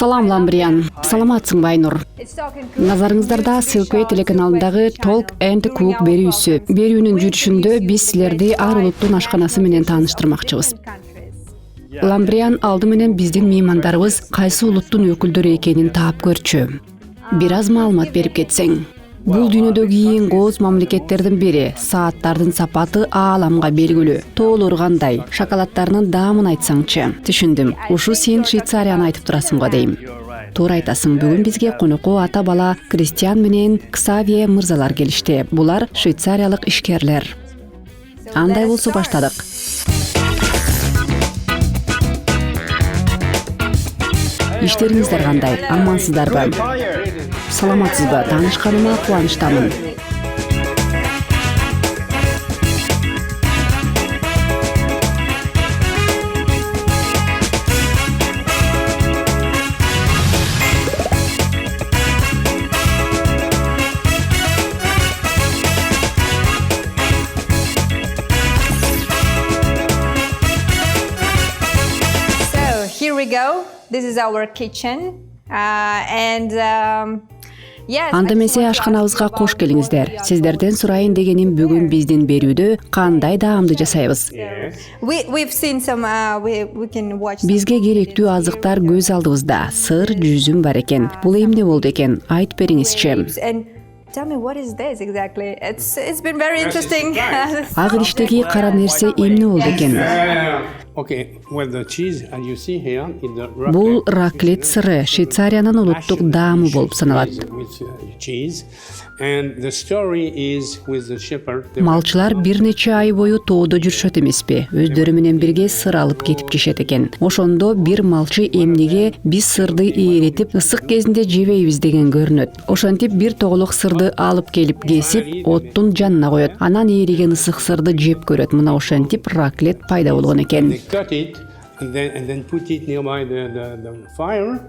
Салам Ламбриан. Саламатсың Байнур. Назарыңыздарда Силквей телеканалындагы Talk and Cook берүүсү. Берүүнүн жүрүшүндө биз силерди ар улуттун ашканасы менен тааныштырмакчыбыз. Ламбриан алды менен биздин меймандарыбыз кайсы улуттун өкүлдөрү экенин таап көрчү. Бир аз маалымат берип кетсең. Бул дүйнөдөгү эң кооз мамлекеттердин бири. Сааттардын сапаты ааламга белгилүү. Тоолор кандай? Шоколадтарынын даамын айтсаңчы. Түшүндүм. Ушу сен Швейцарияны айтып турасың го дейм. Туура айтасың. Бүгүн бизге коноктору ата бала Кристиан менен Ксавье мырзалар келишти. Булар швейцариялык ишкерлер. Андай болсо баштадык. Иштериңиздер кандай? Амансыздарбы? Саламатсызбы? Таанышканыма кубанычтамын. So here we go. This is our kitchen Анда эмесе ашканабызга кош келиңиздер. Сиздерден сурайын дегеним бүгүн биздин берүүдө кандай даамды жасайбыз? Бизге керектүү азыктар көз алдыбызда. Сыр, жүзүм бар экен. Бул эмне болду экен? Айтып бериңизчи. Tell me what is this exactly? It's been very interesting. Ак ириштеги кара нерсе эмне болду экен? Бул раклет сыры, Швейцариянын улуттук даамы болуп саналат. Малчылар бир нече ай бою тоодо жүрүшөт эмеспи? Өздөрү менен бирге сыр алып кетип жешет экен. Ошондо бир малчы эмнеге биз сырды ээретип ысык кезинде жебейбиз деген көрүнөт. Ошентип бир тоголок сырды алып келип кесип, оттун жанына коет. Анан ээриген ысык сырды жеп көрөт. Мына ошентип раклет пайда болгон экен. Cut it and then put it nearby the fire.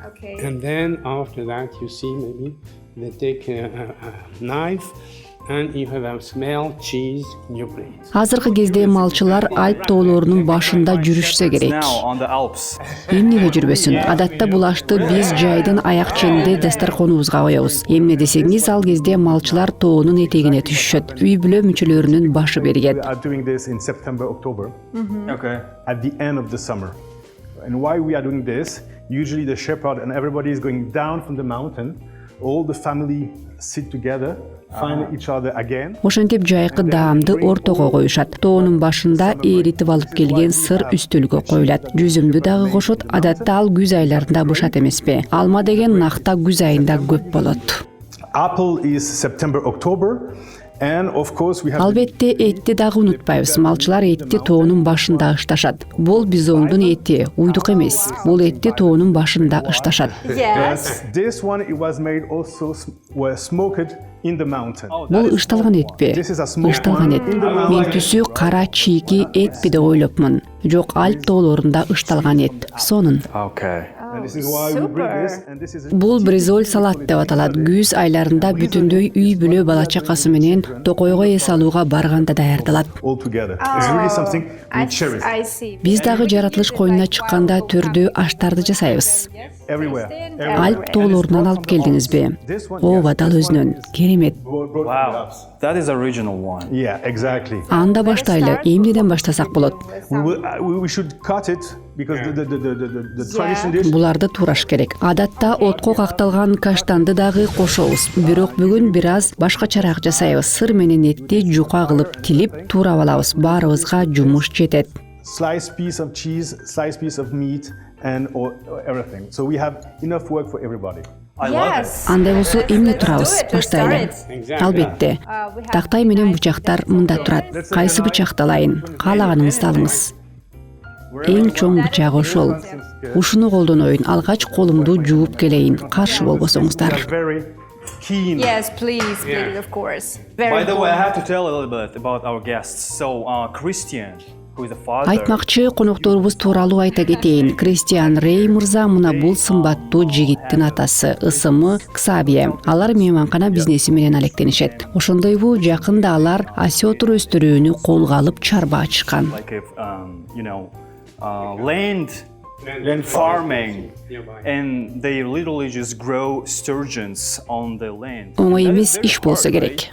Okay. And then after that you see maybe they take a knife and you have a small cheese in your plate. Азыркы кезде малчылар Альп тоолорунун башында жүрүшсө керек. Эмнеге жүрбөсүн? Адатта бул ашты биз жайдын аяк ченинде дасторконубузга коебуз. Эмне десеңиз, ал кезде малчылар тоонун этегине түшүшөт. Үй бүлө мүчөлөрүнүн башы бергет. We are doing this in September, October. Okay. At the end of the summer. And why we are doing this? Usually the shepherd and everybody is going down from the mountain. All the family sit together, find each other again. Ошентип жайкы даамды ортого коюшат. Тоонун башында ээритип алып келген сыр үстөлгө коюлат. Жүзүмдү дагы кошот. Адатта ал күз айларында бышат эмеспи? Алма деген накта күз айында көп болот. Apple is September, October. And of course we have Албетте этти дагы унутпайбыз. Малчылар этти тоонун башында ышташат. Бул бизондун эти, уйдук эмес. Бул этти тоонун башында ышташат. Yes. This one it was made also were smoked in the mountain. Бул ышталган этпи? Ышталган эт. Мен түсү кара чийки этпи деп ойлопмун. Жок, Альп тоолорунда ышталган эт. Сонун. Okay. And this is why we bring this and this is Бул бризоль салат деп аталат. Күз айларында бүтүндөй үй бүлө бала чакасы менен токойго эс алууга барганда даярдалат. all together. It's really something we cherish I see. Биз дагы жаратылыш коюнуна чыкканда түрдүү аштарды жасайбыз. everywhere. Альп тоолорунан алып келдиңизби? Ооба, дал өзүнөн. Керемет. Wow, that is original one. Yeah, exactly. Анда баштайлы. Эмнеден баштасак болот? We should cut it because the tradition dish. Буларды тураш керек. Адатта отко какталган каштанды дагы кошобуз. Бирок бүгүн бир аз башкачараак жасайбыз. Сыр менен этти жука кылып тилип туурап алабыз. Баарыбызга жумуш жетет. Sliced piece of cheese, sliced piece of meat, and everything. So we have enough work for everybody. I love it. Yes. Андай болсо эмне турабыз? Баштайлы. Албетте. Тактай менен бычактар мында турат. Кайсы бычакты алайын? Каалаганыңызды алыңыз. Эң чоң бычак ошол. Ушуну колдоноюн. Алгач колумду жууп келейин. Каршы болбосоңуздар. Very keen. Yes, please, of course. Very By the way, I cool. have to tell a little bit about our guests. So, Christian, who is the father. Айтмакчы, конокторубуз тууралуу айта кетейин. Кристиан Рей мырза мына бул сымбаттуу жигиттин атасы. Ысымы Ксавье. Алар мейманкана бизнеси менен алектенишет. Ошондойбу жакында алар осётур өстүрүүнү колго алып чарба ачышкан. Like if, land and farming, and they literally just grow sturgeons on the land. Оңой эмес иш болсо керек.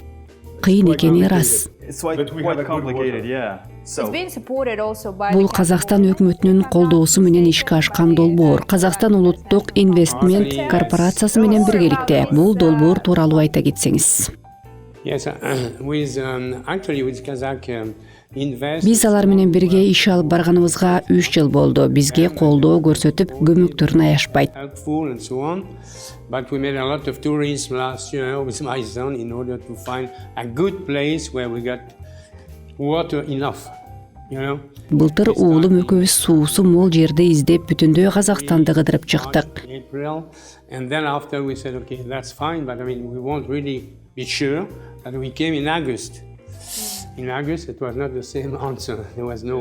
Кыйын экени рас. It's quite complicated, yeah. It's been supported also by Бул Казакстан өкмөтүнүн колдоосу менен ишке ашкан долбоор. Казакстан улуттук инвестмент корпорациясы менен биргеликте. Бул долбоор тууралуу айта кетсеңиз. Yes, actually with Kazakh invest. Биз алар менен бирге иш алып барганыбызга 3 жыл болду. Бизге колдоо көрсөтүп, көмөктөрүн аяшпайт. Helpful and so on. But we made a lot of tourism last year with my son in order to find a good place where we got water enough, you know. Былтыр уулум экөөбүз суусу мол жерди издеп бүтүндөй Казакстанды кыдырып чыктык. April, and then after we said, okay, that's fine, but I mean, we won't really be sure. And we came in August. In August, it was not the same answer. There was no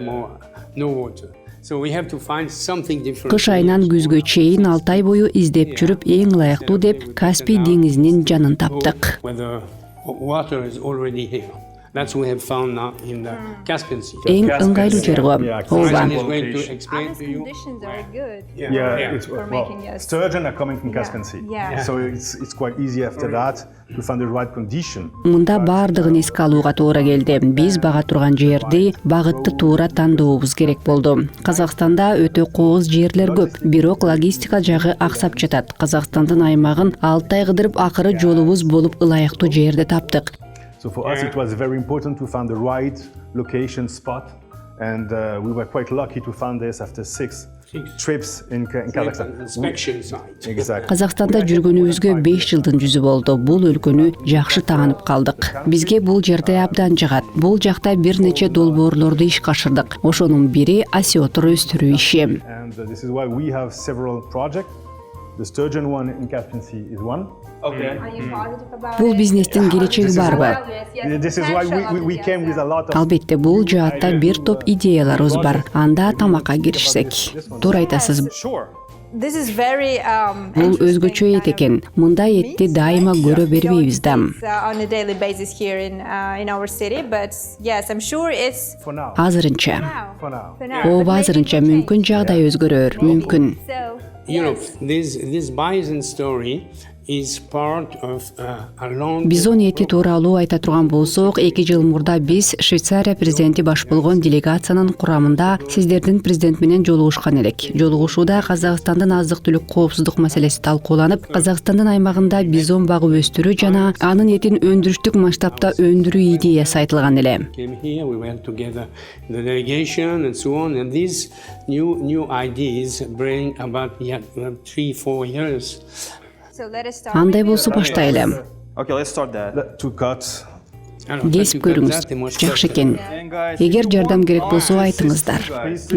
water. So we have to find something different. Кыш айынан күзгө чейин 6 ай бою издеп жүрүп, эң ылайыктуу деп Каспий деңизинин жанын таптык. Where the water is already here. That's what we have found now in the Caspian Sea. Эң ыңгайлуу жер го. Ооба. I'm going to explain to you. conditions are good. Yeah, it's, For well, making us- sturgeon are coming from Caspian Sea. Yeah. So it's quite easy after that to find the right condition. Мында баардыгын эске алууга туура келди. Биз бага турган жерди багытты туура тандообуз керек болду. Казакстанда өтө кооз жерлер көп, бирок логистика жагы аксап жатат. Казакстандын аймагын 6 ай кыдырып, акыры жолубуз болуп ылайыктуу жерди таптык. So for us, it was very important to find the right location spot, and we were quite lucky to find this after six trips in Kazakhstan. Inspection site. Exactly. Казакстанда жүргөнүбүзгө 5 жылдын жүзү болду. Бул өлкөнү жакшы таанып калдык. Бизге бул жерде абдан жагат. Бул жакта бир нече долбоорлорду ишке ашырдык. Ошонун бири осётор өстүрүү иши. And this is why we have several projects. The sturgeon one in Caspian Sea is one. Okay. Are you positive about Бул it? бизнестин келечеги барбы? Yes, This is why we came with a lot of. Албетте, бул жаатта бир топ идеяларыбыз бар. Анда тамакка киришсек. Туура айтасыз. Sure. This is very Бул өзгөчө эт экен. Мындай этти дайыма көрө бербейбиз да. on a daily basis here in our city, but yes, I'm sure it's For now. Азырынча. For now. for now. Ооба, азырынча мүмкүн жагдай өзгөрөр, мүмкүн. So, You know, this bison story is part of a long. Бизон эти тууралуу айта турган болсок, 2 жыл мурда биз Швейцария президенти баш болгон делегациянын курамында сиздердин президент менен жолугушкан элек. Жолугушууда Казакстандын аздык-түлүк коопсуздук маселеси талкууланып, Казакстандын аймагында бизон багып өстүрүү жана анын этин өндүрүштүк масштабта өндүрүү идеясы айтылган эле. Came here, we went together, the delegation and so on, and these new ideas bring about 3-4 years. so let us start. Андай болсо баштайлы. Okay, let's start that. Two cuts. Кесип көрүңүз. Жакшы экен. And guys, Эгер жардам керек болсо айтыңыздар.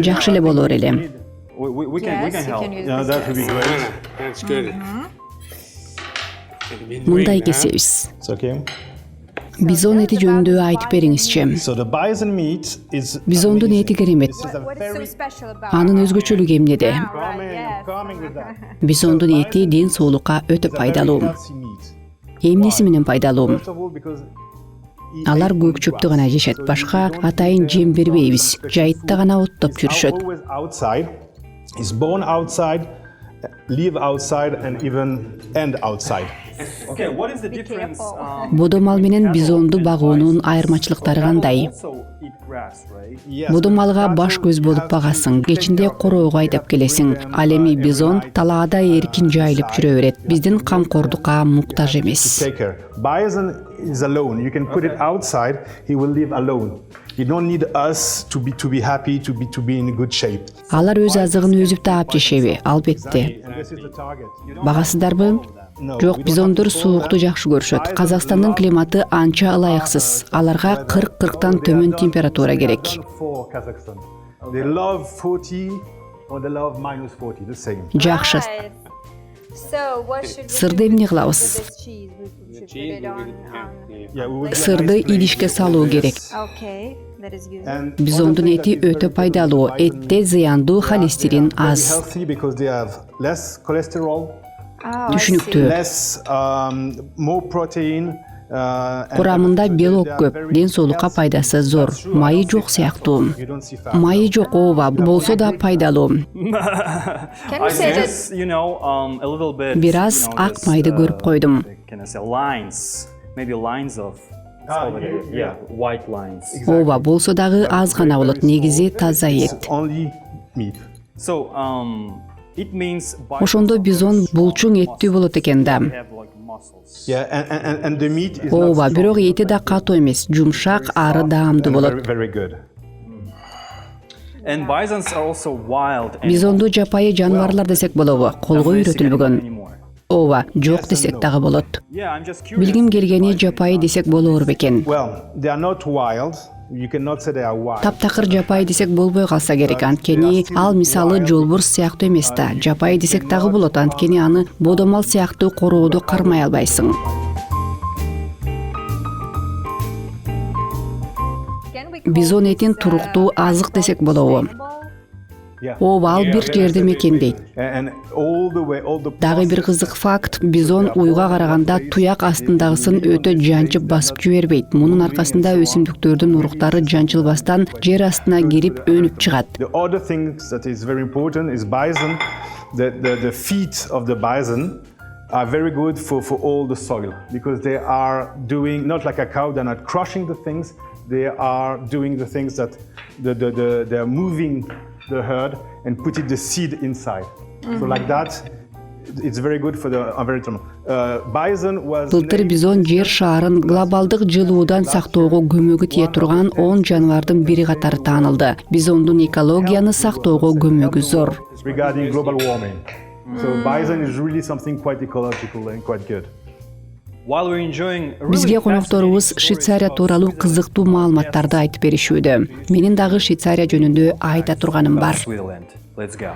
Жакшы эле болор эле. we can Yes, you help. can use Yeah, this. that would be great. That's good. Мындай кесебиз. It's okay. Бизон эти жөнүндө айтып бериңизчи. So the bison meat is. Бизондун эти керемет. What is so special about Анын өзгөчөлүгү эмнеде? Right, yes. Coming with that. Бизондун эти ден соолукка өтө пайдалуу. Healthy meat. Эмнеси менен пайдалуу? First of all, because Алар көк чөптү гана жешет, башка атайын жем бербейбиз. Жайытта гана оттоп жүрүшөт. always outside. Is born outside, live outside, and even end outside. Okay, what is the difference? Бодомал менен бизонду багуунун айырмачылыктары кандай? Also eat grass, right? Yes. Бодомалга баш көз болуп багасың, кечинде короого айдап келесиң. Ал эми бизон талаада эркин жайылып жүрө берет. Биздин камкордукка муктаж эмес. Take care. Bison is alone. You can put it outside. He will live alone. You don't need us to be happy, to be in good shape. Алар өз азыгын өзүп таап жешеби, албетте. And this is the target. Багасыздарбы? Жок, бизондор суукту жакшы көрүшөт. Казакстандын климаты анча ылайыксыз. Аларга 40-40тан төмөн температура керек. For Kazakhstan, they love 40 or they love minus 40. The same. Жакшы. Right. So what should we Сырды эмне кылабыз? do with this cheese? We should put it on. Yeah, we will. Сырды идишке салуу керек. Okay, that is good. And Бизондун эти өтө пайдалуу. Этте зыяндуу холестерин аз. healthy because they have less cholesterol, Oh, I Түшүнүктүү. less more protein, Курамында белок көп, ден соолукка пайдасы зор. Майы жок сыяктуу. Майы жок ооба, болсо да пайдалуу. Can we say that a little bit. Бир аз ак майды көрүп койдум. Can I say lines? Maybe lines of white lines. Ооба, болсо дагы аз гана болот. Негизи таза эт. Only meat. So it means Ошондо бизон булчуң эттүү болот экен да. have like muscles. Yeah, and the meat is Ооба, not бирок эти да катуу эмес, жумшак, ары даамдуу болот. very good. And bisons are also wild. Бизонду жапайы жаныбарлар десек болобу, колго үйрөтүлбөгөн. Anymore. Ооба, жок десек дагы болот. Yeah, I'm just curious. Билгим келгени жапайы десек болоор бекен. Well, they are not wild. You cannot say they are wild. Таптакыр жапайы десек болбой калса керек, анткени ал мисалы жолбор сыяктуу эмес да. Жапайы десек дагы болот, анткени аны бодомал сыяктуу корооду кармай албайсың. can we call Бизон this, этин туруктуу азык десек болобу. Yeah. Ооба, ал бир жерде мекендейт. And all the Дагы бир кызык факт, бизон уйга караганда туяк астындагысын өтө жанчып басып жибербейт. Мунун аркасында өсүмдүктөрдүн уруктары жанчылбастан жер астына кирип өнүп чыгат. The other thing that is very important is bison. The feet of the bison are very good for all the soil because they are doing, not like a cow, they're not crushing the things, they are doing the things that they're moving the herd and putting the seed inside. So like that, it's very good for the bison was Былтыр бизон жер шаарын глобалдык жылуудан сактоого көмөгү тие турган 10 жаныбардын бири катары таанылды. Бизондун экологияны сактоого көмөгү зор. regarding global warming. So bison is really something quite ecological and quite good. While we're enjoying a really Бизге конокторубуз fascinating Швейцария stories тууралуу about кызыктуу маалыматтарды айтып беришүүдө. Менин дагы Швейцария жөнүндө айта турганым бар. Switzerland. Let's go.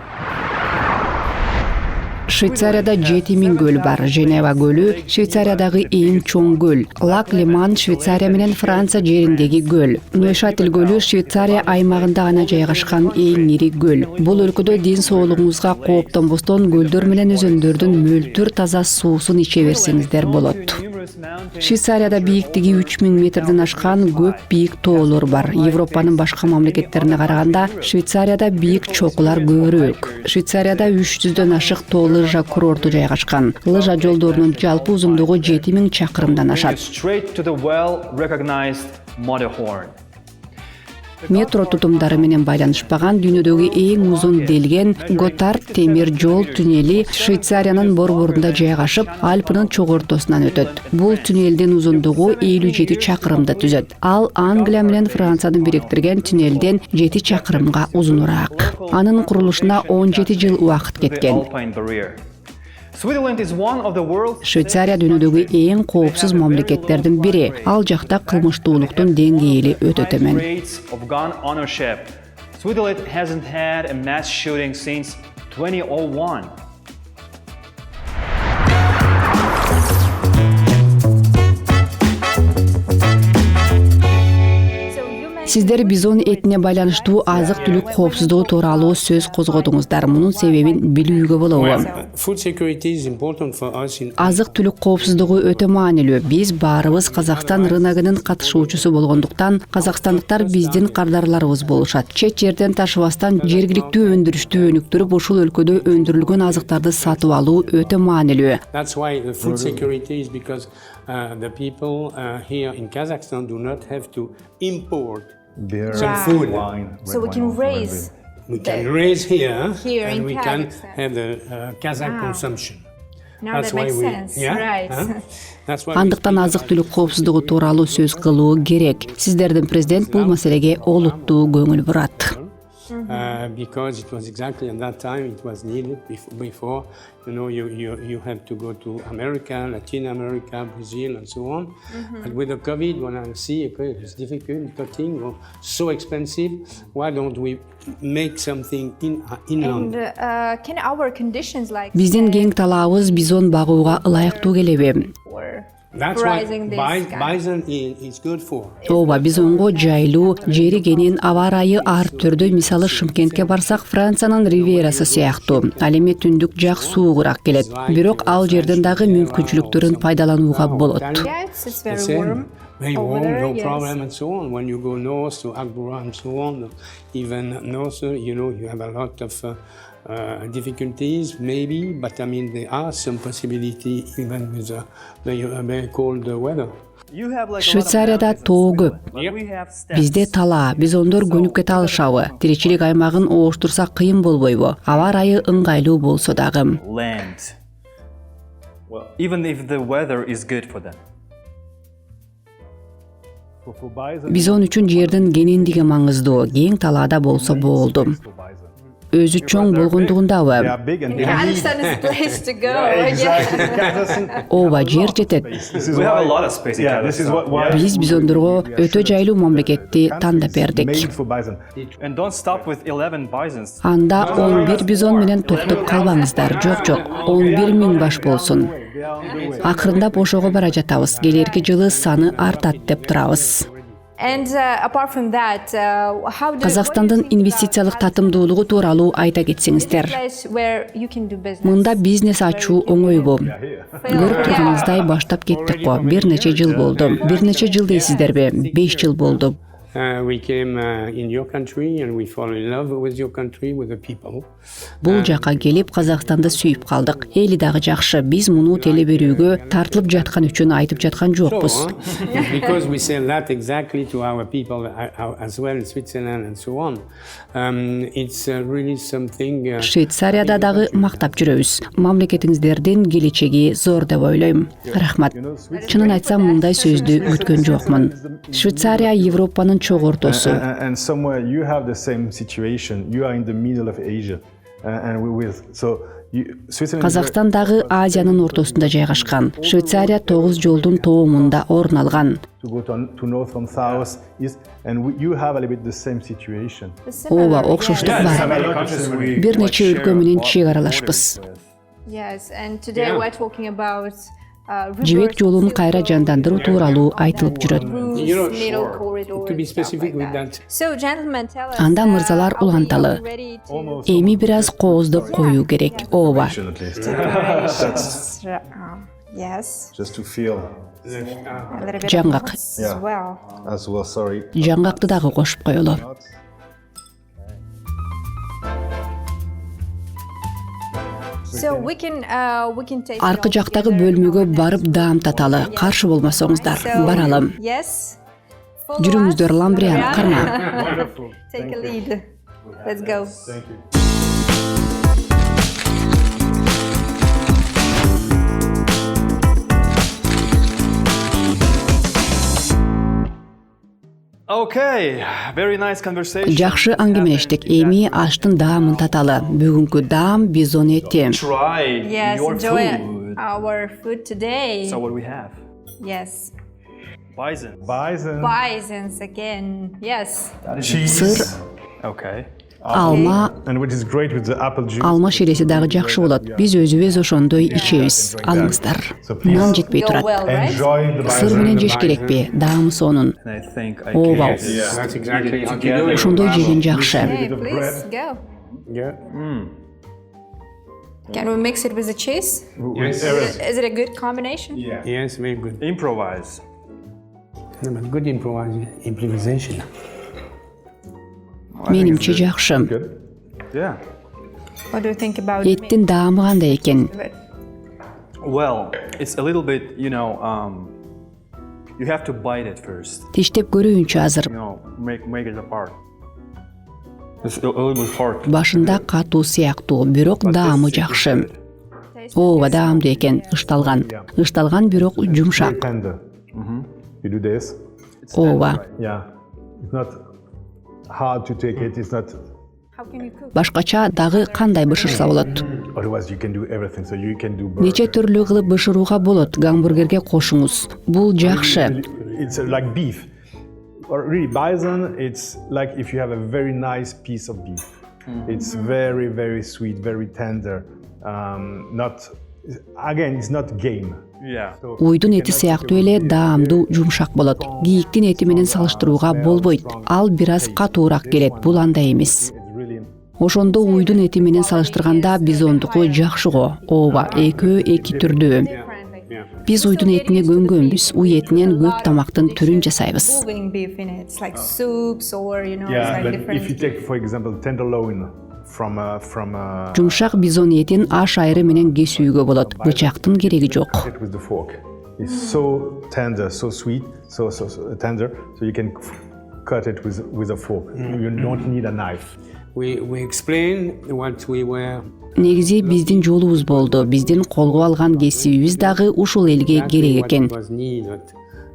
Швейцарияда 7000 көл бар. Женева көлү Швейцариядагы эң чоң көл. Лак-Леман Швейцария менен Франция жериндеги көл. Нойшатель көлү Швейцария аймагында гана жайгашкан эң ири көл. Бул өлкөдө ден соолугуңузга кооптонбостон көлдөр менен өзөндөрдүн мөлтүр таза суусун иче берсеңиздер болот. Швейцарияда бийиктиги 3000 метрден ашкан көп бийик тоолор бар. Европанын башка мамлекеттерине караганда Швейцарияда бийик чокулар көбүрөөк. Швейцарияда 300дөн ашык тоо лыжа курорту жайгашкан. Лыжа жолдорунун жалпы узундугу 7000 чакырымдан ашат. Straight to the well-recognized Matterhorn. Метро тутумдары менен байланышпаган дүйнөдөгү эң узун делген Готард темир жол туннели Швейцариянын борборунда жайгашып, Альпынын чогортосунан өтөт. Бул туннелдин узундугу 57 чакырымды түзөт. Ал Англия менен Францияны бириктирген туннелден 7 чакырымга узунураак. Анын курулушуна 17 жыл убакыт кеткен. Alpine barrier. Switzerland is one of the world's Швейцария дүйнөдөгү эң коопсуз мамлекеттердин бири. Ал жакта кылмыштуулуктун деңгээли өтө төмөн. rates of gun ownership. Switzerland hasn't had a mass shooting since 2001. Сиздер бизон этине байланыштуу азык-түлүк коопсуздугу тууралуу сөз козгодуңуздар. Мунун себебин билүүгө болобу? Food security is important for us in Азык-түлүк коопсуздугу өтө маанилүү. Биз баарыбыз Казакстан рыногунун катышуучусу болгондуктан, казакстандыктар биздин кардарларыбыз болушат. Чет жерден ташыбастан жергиликтүү өндүрүштү өнүктүрүп, ушул өлкөдө өндүрүлгөн азыктарды сатып алуу өтө маанилүү. That's why the food security is because the people here in Kazakhstan do not have to import Beer, some food. wine, So we red can wine, raise We can raise here, Here and in we can Kazakhstan. have the Kazakh consumption. now that makes sense, right? That's why Андыктан азык-түлүк коопсуздугу тууралуу сөз кылуу керек. Сиздердин президент бул маселеге олуттуу көңүл бурат. because it was exactly at that time it was needed before you have to go to America, Latin America, Brazil and so on. But with the COVID, when I see okay, it's difficult cutting or so expensive, why don't we make something inland? And can our conditions like Биздин кең талаабыбыз бизон багууга ылайыктуу келеби? or That's why rising this bison is good for. ооба бизонго жайлуу жери кенен аба ырайы ар түрдүү. Мисалы Шымкентке барсак Франциянын ривьерасы сыяктуу. Ал эми түндүк жак суугураак келет. Бирок ал жердин дагы мүмкүнчүлүктөрүн пайдаланууга болот. Yes, it's very warm. Very Over warm, there, no yes. problem, and so on. When you go north to Agbora and so on, even north, you have a lot of difficulties, maybe, but I mean, there are some possibility even with the very cold weather. You have like Швейцарияда тоо көп. we have steps. Бизде тала, бизондор көнүп кете алышабы. Тиричилик аймагын ооштурсак кыйын болбойбу? Аба ырайы ыңгайлуу болсо дагы. Land. Well, even if the weather is good for them. For bison, Бизон үчүн жердин кенендиги маңыздуу. Кең талаада болсо болду. Өзү чоң they болгондугундабы? are big and they need. Kazakhstan is a place to go. Exactly. Kazakhstan- Ооба, жер жетет. This is We have a why- lot of space in Yeah, this is why Биз бизондорго өтө жайлуу мамлекетти тандап бердик. made for bison. And don't stop with 11 bisons. Анда 11 бизон менен токтоп калбаңыздар. Жок, 11 000 баш болсун. Акырындап ошого бара жатабыз. Келерки жылы саны артат деп турабыз. And apart from that, how do Казакстандын инвестициялык татымдуулугу тууралуу айта кетсеңиздер. place where you can do business? Мында бизнес ачуу оңойбу. Көрүп турганыңыздай баштап кеттик го. Бир нече жыл болду. Бир нече жыл дейсиздерби? 5 жыл болду. We came in your country and we fall in love with your country, with the people. Бул жака келип Казакстанды сүйүп калдык. Эли дагы жакшы. Биз муну теле берүүгө тартылып жаткан үчүн айтып жаткан жокпуз. Because we sell that exactly to our people as well in Switzerland and so on. It's really something. Швейцарияда дагы мактап жүрөбүз. Мамлекетиңиздердин келечеги зор деп ойлойм. Рахмат. Чынын айтсам, мындай сөздү күткөн жокмун. Швейцария Европанын чоң ортосу. And somewhere you have the same situation. You are in the middle of Asia, and we will. So Switzerland. Казакстан дагы Азиянын ортосунда жайгашкан. Швейцария 9 жолдун тоомунда орун алган. To go to north from south, east, and you have a little bit the same situation. Ооба, окшоштук бар. Бир нече өлкө менен чек аралашпыз. Yes, and today we're talking about Жибек жолун кайра жандандыруу тууралуу айтылып жүрөт. middle corridor. To be specific with that. So, gentlemen, tell us. Анда мырзалар are we уланталы. ready to- Эми бир аз кооздоп коюу керек. Ооба. At least. That's Yes, just to feel a little bit Жаңгак. of nuts as well. as well. Sorry. Жаңгакты дагы кошуп коелу. So we can taste. Аркы жактагы бөлмөгө барып даам таталы. Каршы болмосоңуздар. Баралым. Yes. Жүрүңүздөр, Ламбриан, карма. Take a lead. Let's go. Okay, very nice conversation. Жакшы аңгемелештик. Эми аштын даамын таталы. Бүгүнкү даам бизон эти. Try Yes, your enjoy food. our food today. So what do we have? Yes. Bison. Bison. Bisons again. Yes. Cheese. Сыр, Okay. алма, And which is great with the apple juice. алма ширеси дагы жакшы болот. Биз өзүбүз ошондой ичебиз. Алыңыздар. Нан жетпей Go турат. well, right? Enjoy the Сыр bison. менен жеш керекпи? Даамы сонун. And I think I Ооба. can That's exactly how to do it. Ошондой жеген жакшы. Okay, please go. Yeah. Can we mix it with the cheese? Yes. Is it a good combination? Yes, very good. improvise. No, but good improvisation. Менимче жакшы. Yeah. What do you think about Эттин даамы кандай экен? it? Well, it's a little bit, you have to bite it first. Тиштеп көрүүнчү азыр. Make it apart. It's a little bit hard. Башында катуу сыяктуу, бирок даамы жакшы. Ооба, даамдуу экен, ышталган. Ышталган бирок жумшак. Tender. You do this. Ооба. Yeah. It's not hard to take it. It's not. How can you cook? Башкача дагы кандай бышырса болот? Otherwise, you can do everything. So you can do. Нече түрлүү кылып бышырууга болот. Гамбургерге кошуңуз. Бул жакшы. It's like beef. Or really, bison. It's like if you have a very nice piece of beef. It's very, very sweet, very tender. Not. Again, it's not game. Уйдун эти сыяктуу эле даамдуу, жумшак болот. Кийиктин эти менен салыштырууга болбойт. Ал бир аз катуураак келет. Бул андай эмес. Ошондо уйдун эти менен салыштырганда бизондуку жакшы го. Ооба, экөө эки түрдүү. Биз уйдун этине көнгөнбүз. Уй этинен көп тамактын түрүн жасайбыз. Moving beef in it. It's like soups or, it's like But different. if you take, for example, tenderloin from Жумшак бизон этин аш айры менен кесүүгө болот. Бычактын кереги жок. it with the fork. It's so tender, so sweet, so tender, so you can cut it with a fork. You don't need a knife. We explained what we were. Негизи биздин жолубуз болду. Биздин колго алган кесибибиз дагы ушул элге керек экен. What was needed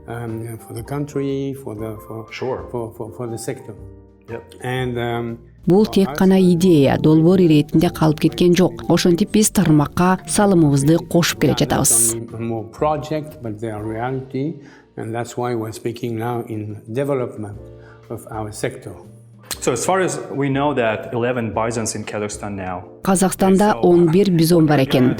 for the country, for the sector. And Бул тек гана идея, долбоор иретинде калып кеткен жок. Ошентип биз тармакка салымыбызды кошуп келе жатабыз. more project, but they are reality, and that's why we're speaking now in development of our sector. So as far as we know that 11 bisons in Kazakhstan now. Казакстанда 11 бизон бар экен.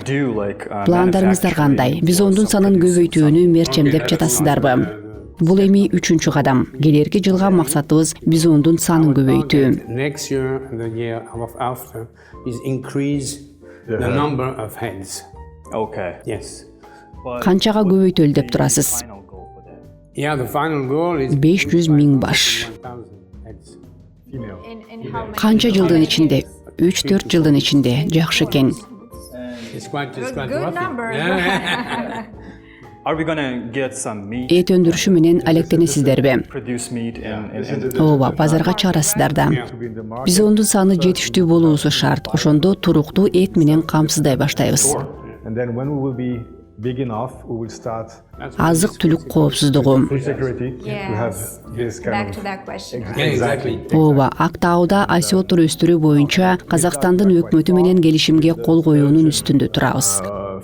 Пландарыңыздар кандай? Бизондун санын көбөйтүүнү мерчемдеп жатасыздарбы? Бул эми 3-чү кадам. Келерки жылга максатыбыз бизондун санын көбөйтүү. Next year and the year after is increase the number of heads. Okay. Yes. Канчага көбөйтөлү деп турасыз? Yeah, the final goal is 500 миң баш. 1,000 heads. In how many? Канча жылдын ичинде? 3-4 жылдын ичинде. Жакшы экен. It's quite Good rough. number. Are we gonna get some meat? Эт өндүрүшү менен алектенесиздерби? Produce meat and Ооба, базарга чыгарасыздар да. Бизондун саны жетиштүү болуусу шарт. Ошондо туруктуу эт менен камсыздай баштайбыз. And then when we will be big enough, we will start Азык-түлүк коопсуздугу. food security to have Yes. this kind Back to of that question. Yeah, exactly. Ооба, Актауда осетр өстүрүү боюнча Казакстандын өкмөтү менен келишимге кол коюунун үстүндө турабыз.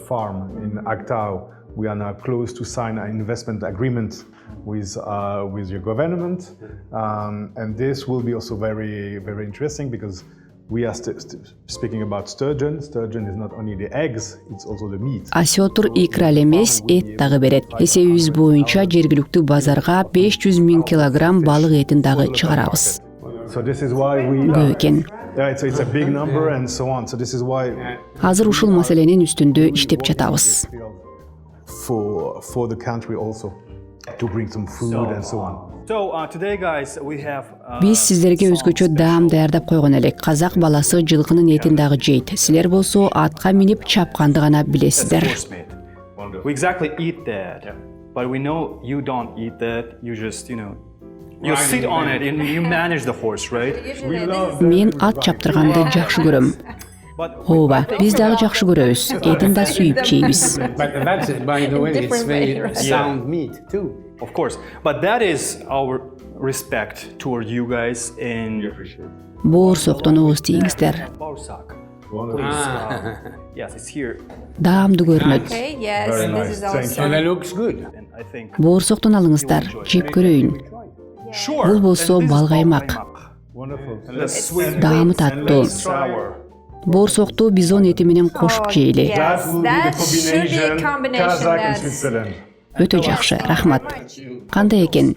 farm in Aktau. We are now close to sign an investment agreement with your government, and this will be also very, very interesting because we are speaking about sturgeon. Sturgeon is not only the eggs; it's also the meat. Осетр икра эле эмес, эт дагы берет. Эсебибиз боюнча жергиликтүү базарга 500 миң килограмм балык этин дагы чыгарабыз. So this is why we. Көп экен. Yeah, it's a big number and so on. So this is why Азыр ушул маселенин үстүндө иштеп жатабыз. for the country also to bring some food and so on. So today, guys, we have. Биз сиздерге өзгөчө даам даярдап койгон элек. Казак баласы жылкынын этин дагы жейт. Силер болсо атка минип чапканды гана билесиздер. Horse meat. We exactly eat that, but we know you don't eat that. You just, you sit on it and you manage the horse, right? Мен ат чаптырганды жакшы көрөм. Ооба, биз дагы жакшы көрөбүз. Этин да сүйүп жейбиз. But that's, by the way, it's Different very way, right? sound meat too. Of course, but that is our respect toward you guys and. Боорсоктон ооз тийиңиздер. Borsak. Ah. Yes, it's here, Даамдуу көрүнөт. Okay, yes, Very this nice. is Thank also. So that looks good. and I think. Боорсоктон алыңыздар, жеп көрөйүн. Sure. Бул болсо And this is балгаймак. Wonderful. And the sweet Даамы and таттуу. sour. Боорсокту бизон эти менен кошуп жейли. Yes, That will be that the should be a combination combination. Kazakh and That's Switzerland. Өтө жакшы, рахмат. Кандай экен?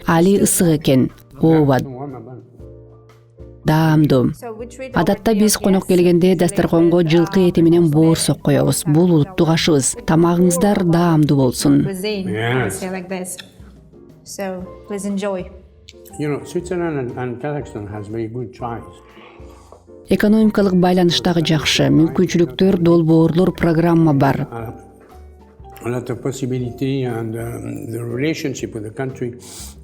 Али ысык экен. Ооба, даамдуу. so we treat all Адатта the биз конок guests келгенде like дасторконго with, жылкы эти менен боорсок коебуз. Бул улуттук ашыбыз. Тамагыңыздар даамдуу болсун. cuisine. Yes. I say like this. So please enjoy. Switzerland and Kazakhstan has very good ties. Экономикалык байланыш дагы жакшы. Мүмкүнчүлүктөр, долбоорлор программа бар. A lot of possibility and the relationship with the country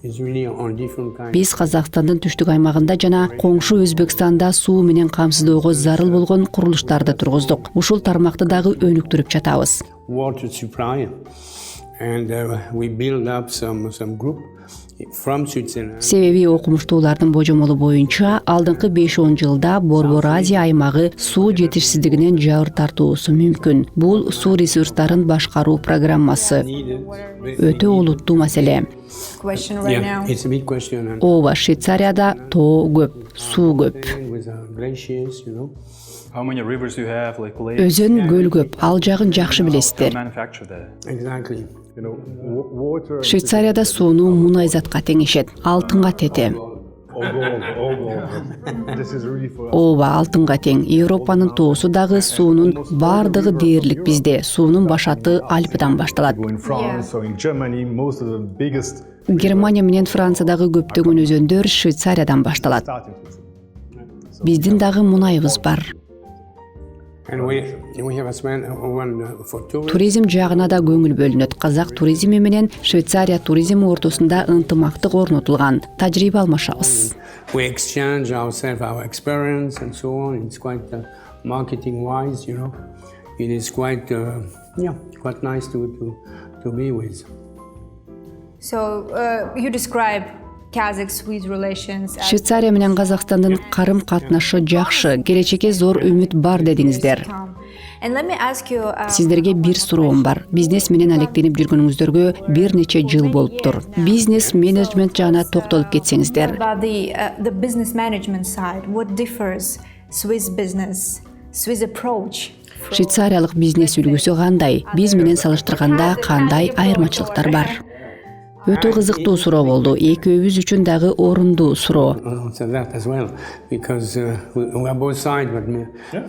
is really on different kinds. Биз Казакстандын түштүк аймагында жана коңшу Өзбекстанда суу менен камсыздоого зарыл болгон курулуштарды тургуздук. Ушул тармакты дагы өнүктүрүп жатабыз. Water supply, and we build up some group from Switzerland. Себеби окумуштуулардын божомолу боюнча алдыңкы 5-10 жылда Борбор Азия аймагы суу жетишсиздигинен жабыр тартуусу мүмкүн. Бул суу ресурстарын башкаруу программасы. Өтө олуттуу маселе. Question right Yeah, now. it's a big question. And Ооба, Швейцарияда тоо көп, суу көп. with glaciers, How many rivers you have, like lakes? Өзөн, көл көп. Ал жагын жакшы билесиздер. Manufacture that. Exactly. You know, water. Швейцарияда сууну мунай затка теңешет. Алтынга тете. All gold. This is really for us. Ооба, алтынга тең. Европанын тоосу дагы суунун бардыгы дээрлик бизде. Суунун башаты Альпыдан башталат. Go in France or in Germany, most of the biggest Германия менен Франциядагы көптөгөн өзөндөр Швейцариядан башталат. starting to. Биздин дагы мунайыбыз бар. And we have spent one for tourism. Туризм жагына да көңүл бөлүнөт. Казак туризми менен Швейцария туризми ортосунда ынтымактык орнотулган. Тажрыйба алмашабыз. We exchange ourselves, our experience and so on. It's quite marketing wise, you know. It is quite quite nice to be with. So you describe Kazakh-Swiss relations as Швейцария менен Казакстандын карым катнашы жакшы, келечекке зор үмүт бар дедиңиздер. And let me ask you Сиздерге бир суроом бар. Бизнес менен алектенип жүргөнүңүздөргө бир нече жыл болуптур. Бизнес менеджмент жагына токтолуп кетсеңиздер. about the business management side. What differs Swiss business, Swiss approach? Швейцариялык бизнес үлгүсү кандай? Биз менен салыштырганда кандай айырмачылыктар бар? Өтө кызыктуу суроо болду. Экөөбүз үчүн дагы орундуу суроо. Also that as well, because we are both sides, but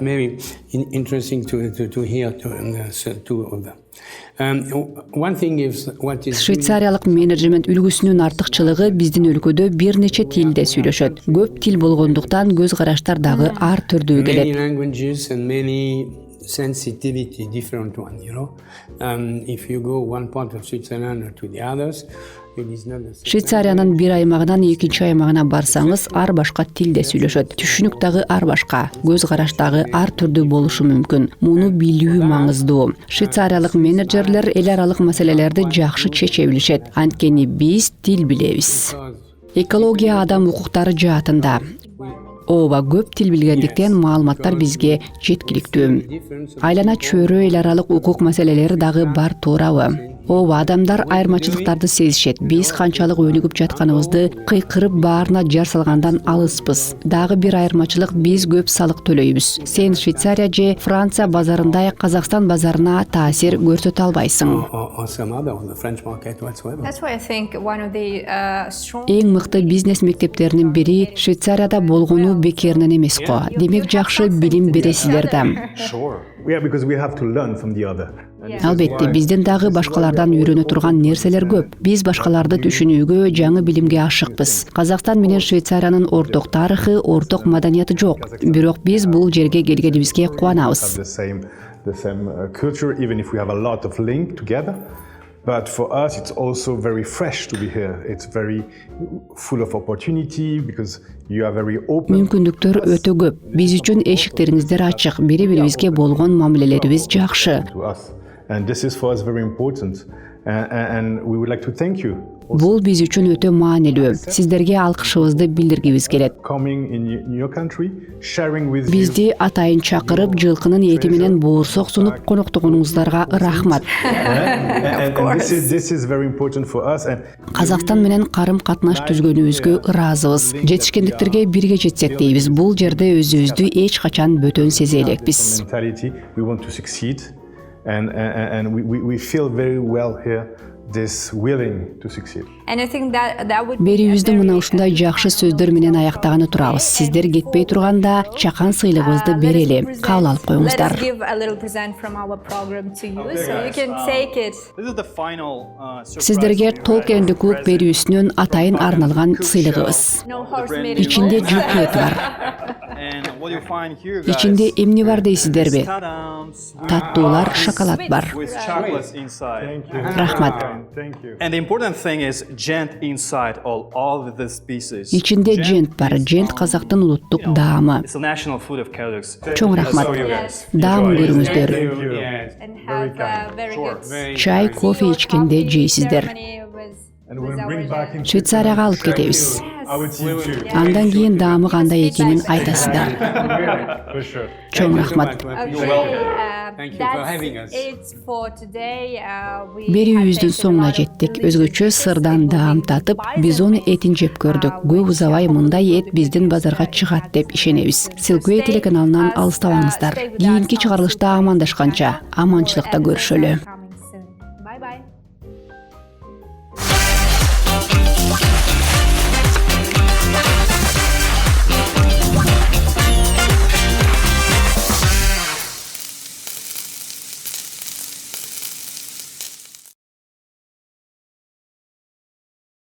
maybe interesting to hear two of them. One thing is what is Швейцариялык менеджмент үлгүсүнүн артыкчылыгы биздин өлкөдө бир нече тилде сүйлөшөт. Көп тил болгондуктан көз караштар дагы ар түрдүү келет. many languages and many sensitivity, different one, you know. If you go one part of Switzerland or to the others, it is not the same. Швейцариянын бир аймагынан экинчи аймагына барсаңыз, ар башка тилде сүйлөшөт. Түшүнүк дагы ар башка, көз караш дагы ар түрдүү болушу мүмкүн. Муну билүү маңыздуу. Швейцариялык менеджерлер эл аралык маселелерди жакшы чече билишет. Анткени биз тил билебиз. Экология адам укуктары жаатында. Ооба, көп тил билгендиктен маалыматтар бизге жеткиликтүү. Айлана чөйрө эл аралык укук маселелери дагы бар, туурабы? Ооба, адамдар айырмачылыктарды сезишет. Биз канчалык өнүгүп жатканыбызды кыйкырып баарына жар салгандан алыспыз. Дагы бир айырмачылык, биз көп салык төлөйбүз. Сен Швейцария же Франция базарындай Казакстан базарына таасир көрсөтө албайсың. Or some other on the French market whatsoever. That's why I think one of the strong Эң мыкты бизнес мектептеринин бири Швейцарияда болгону бекеринен эмес го. Демек жакшы билим бересиздер да. Sure. Yeah, because we have to learn from the other. Албетте, бизден дагы башкалардан үйрөнө турган нерселер көп. Биз башкаларды түшүнүүгө, жаңы билимге ашыкпыз. Казакстан менен Швейцариянын орток тарыхы, орток маданияты жок. Бирок биз бул жерге келгенибизге кубанабыз. The same culture, even if we have a lot of link together. But for us, it's also very fresh to be here. It's very full of opportunity because you are very open. Мүмкүндүктөр өтө көп. Биз үчүн эшиктериңиздер ачык. Бири-бирибизге болгон мамилелерибиз жакшы. To us. And this is for us very important. And we would like to thank you. Бул биз үчүн өтө маанилүү. Сиздерге алкышыбызды билдиргибиз келет. Coming in your country, sharing with you. Бизди атайын чакырып, жылкынын эти менен боорсок сунуп коноктогонуңуздарга рахмат. And this is very important for us. And Казакстан менен карым катнаш түзгөнүбүзгө ыраазыбыз. Жетишкендиктерге бирге жетсек дейбиз. Бул жерде өзүбүздү эч качан бөтөн сезе элекпиз. mentality, we want to succeed. And we feel very well here. This willing to succeed. and I think that would Берүүбүздү мына ушундай жакшы сөздөр менен аяктаганы турабыз. Сиздер кетпей турганда чакан сыйлыгыбызды берели. Кабыл алып Let коюңуздар. us give a little present from our program to you, so you can take it. This is the final surprise. Сиздерге Talk and Cook берүүсүнүн атайын арналган сыйлыгыбыз. No horse meat. Ичинде жылкы эти бар. And what you find here, guys, Ичинде эмне бар дейсиздерби? tadams, Таттуулар, шоколад бар. with chocolates inside. Рахмат. Thank you. And the important thing is gent inside all of these pieces. Ичинде жент бар. Жент Казактын улуттук даамы. It's the national food of Kazakhs. Чоң рахмат. Yes. Даам көрүңүздөр. Yes. And have very good. Чай, кофе ичкенде жейсиздер. Germany was And we're gonna bring back into Швейцарияга алып кетебиз. our team too. Андан кийин даамы кандай экенин айтасыздар. For sure. Чоң рахмат. Thank you for having us. Берүүбүздүн соңуна жеттик. Өзгөчө сырдан даам татып, бизон этин жеп көрдүк. Көп узабай мындай эт биздин базарга чыгат деп ишенебиз. Ксавье телеканалынан алыстабаңыздар. Кийинки чыгарылышта амандашканча, аманчылыкта көрүшөлү.